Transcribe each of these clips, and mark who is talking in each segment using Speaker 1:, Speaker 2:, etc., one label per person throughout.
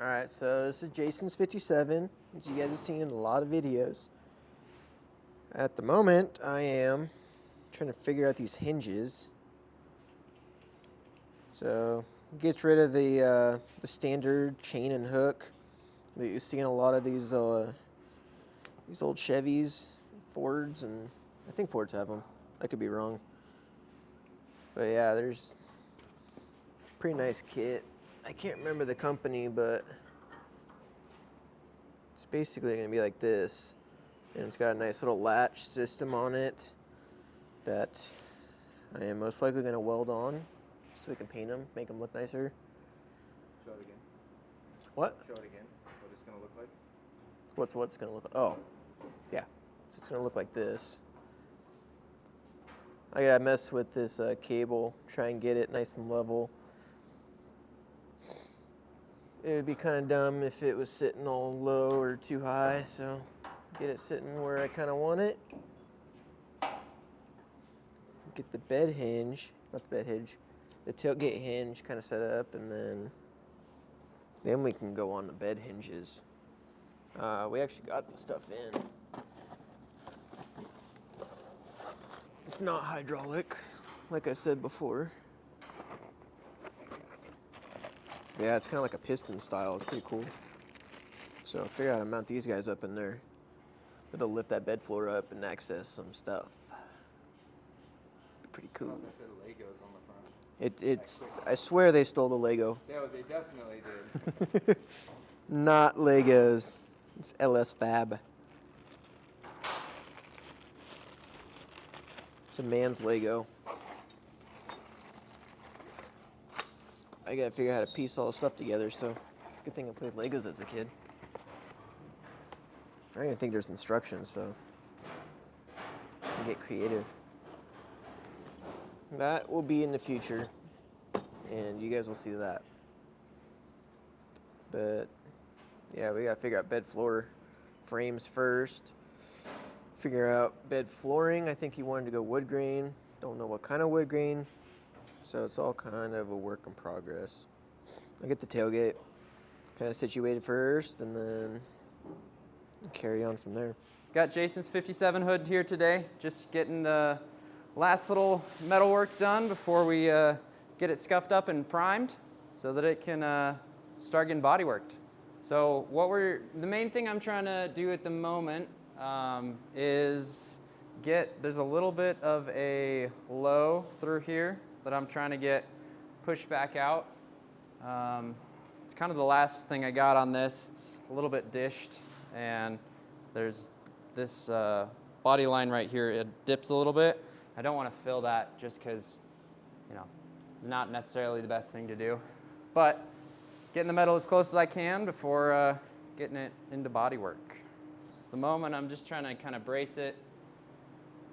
Speaker 1: All right, so this is Jason's 57, as you guys have seen in a lot of videos. At the moment, I am trying to figure out these hinges. So, gets rid of the standard chain and hook that you see in a lot of these old Chevys, Fords, and I think Fords have them. I could be wrong. But yeah, there's a pretty nice kit. I can't remember the company, but it's basically going to be like this. And it's got a nice little latch system on it that I am most likely going to weld on so we can paint them, make them look nicer.
Speaker 2: Show it again.
Speaker 1: What?
Speaker 2: Show it again. What it's going to look like.
Speaker 1: What's going to look like? Oh, yeah. So it's going to look like this. I got to mess with this cable, try and get it nice and level. It would be kind of dumb if it was sitting all low or too high, so get it sitting where I kind of want it. Get the bed hinge, not the bed hinge, the tailgate hinge kind of set up, and then we can go on the bed hinges. We actually got the stuff in. It's not hydraulic, like I said before. Yeah, it's kind of like a piston style. It's pretty cool. So I figured out how to mount these guys up in there. But they'll lift that bed floor up and access some stuff. Pretty cool.
Speaker 2: Oh, there's Legos on the front.
Speaker 1: It's. I swear they stole the Lego.
Speaker 2: Yeah, they definitely did.
Speaker 1: Not Legos. It's LS Fab. It's a man's Lego. I gotta figure out how to piece all the stuff together, so good thing I played Legos as a kid. I don't even think there's instructions, so I can get creative. That will be in the future, and you guys will see that. But yeah, we gotta figure out bed floor frames first. Figure out bed flooring. I think he wanted to go wood grain. Don't know what kind of wood grain. So it's all kind of a work in progress. I'll get the tailgate kind of situated first, and then carry on from there.
Speaker 3: Got Jason's 57 hood here today. Just getting the last little metal work done before we get it scuffed up and primed so that it can start getting body worked. So the main thing I'm trying to do at the moment is there's a little bit of a low through here that I'm trying to get pushed back out. It's kind of the last thing I got on this. It's a little bit dished, and there's this body line right here. It dips a little bit. I don't want to fill that just because, it's not necessarily the best thing to do. But getting the metal as close as I can before getting it into body work. At the moment, I'm just trying to kind of brace it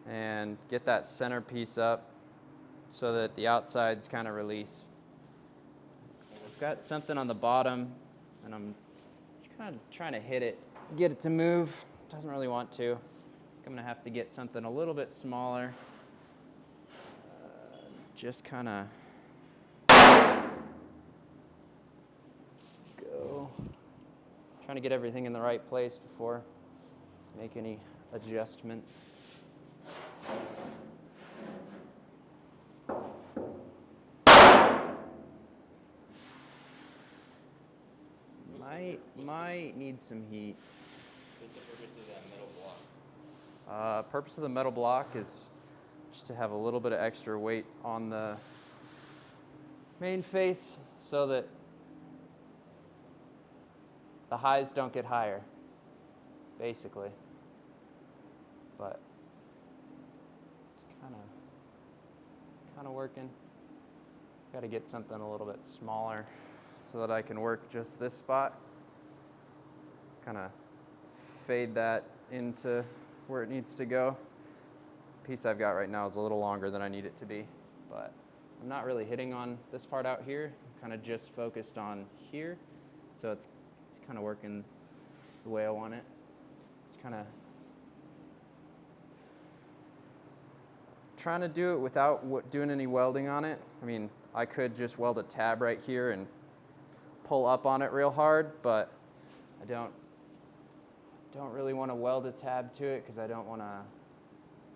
Speaker 3: and get that center piece up so that the outsides kind of release. I've got something on the bottom, and I'm kind of trying to hit it, get it to move. Doesn't really want to. I'm gonna have to get something a little bit smaller. Just kind of go. Trying to get everything in the right place before make any adjustments. Might need some heat.
Speaker 4: What's the purpose of that metal block?
Speaker 3: Purpose of the metal block is just to have a little bit of extra weight on the main face so that the highs don't get higher, basically. But it's kind of working. Got to get something a little bit smaller so that I can work just this spot. Kind of fade that into where it needs to go. The piece I've got right now is a little longer than I need it to be, but I'm not really hitting on this part out here. I'm kind of just focused on here, so it's kind of working the way I want it. It's kind of trying to do it without doing any welding on it. I mean, I could just weld a tab right here and pull up on it real hard, but I don't really want to weld a tab to it because I don't want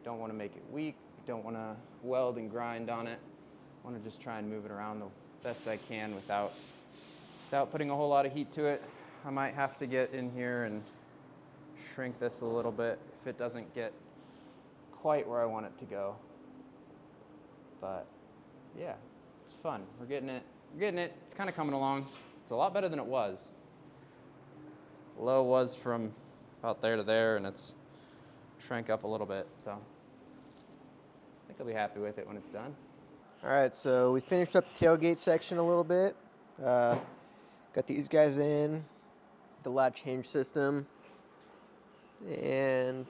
Speaker 3: to make it weak. Don't want to weld and grind on it. I want to just try and move it around the best I can without putting a whole lot of heat to it. I might have to get in here and shrink this a little bit if it doesn't get quite where I want it to go. But yeah, it's fun. We're getting it. It's kind of coming along. It's a lot better than it was. Low was from about there to there, and it's shrank up a little bit. So I think I'll be happy with it when it's done.
Speaker 1: All right, so we finished up the tailgate section a little bit. Got these guys in, the latch hinge system, and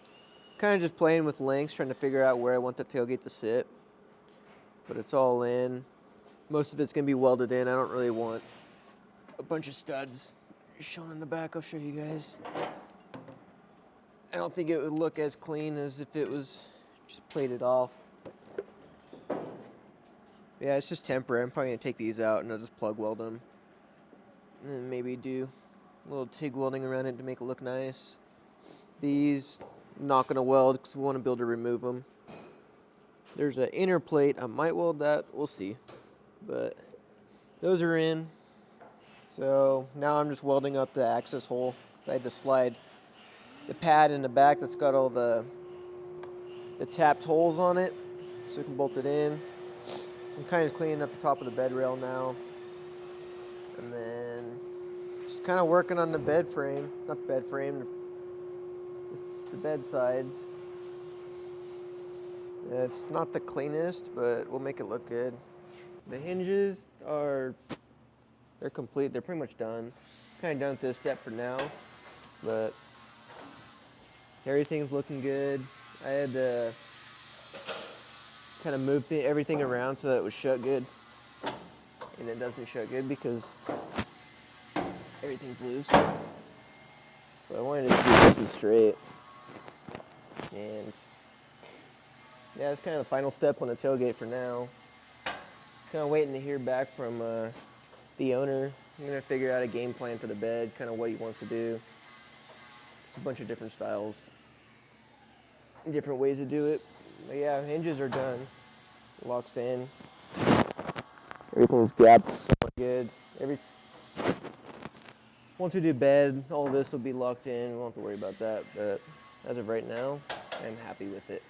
Speaker 1: kind of just playing with lengths, trying to figure out where I want the tailgate to sit. But it's all in. Most of it's going to be welded in. I don't really want a bunch of studs shown in the back. I'll show you guys. I don't think it would look as clean as if it was just plated off. Yeah, it's just temporary. I'm probably going to take these out and I'll just plug weld them. And then maybe do a little TIG welding around it to make it look nice. These, I'm not going to weld because we want to be able to remove them. There's an inner plate. I might weld that. We'll see. But those are in. So now I'm just welding up the access hole. I had to slide the pad in the back that's got all the tapped holes on it so we can bolt it in. So I'm kind of cleaning up the top of the bed rail now. And then just kind of working on the bed frame. Not bed frame, the bed sides. It's not the cleanest, but we'll make it look good. The hinges they're complete. They're pretty much done. Kind of done with this step for now, but everything's looking good. I had to kind of move everything around so that it would shut good, and it doesn't shut good because everything's loose. So I wanted to keep this one straight, and yeah, it's kind of the final step on the tailgate for now. Kind of waiting to hear back from the owner. I'm going to figure out a game plan for the bed, kind of what he wants to do. It's a bunch of different styles, different ways to do it. But yeah, hinges are done. Locks in. Everything's gapped somewhat good. Once we do bed, all this will be locked in. We won't have to worry about that. But as of right now, I'm happy with it.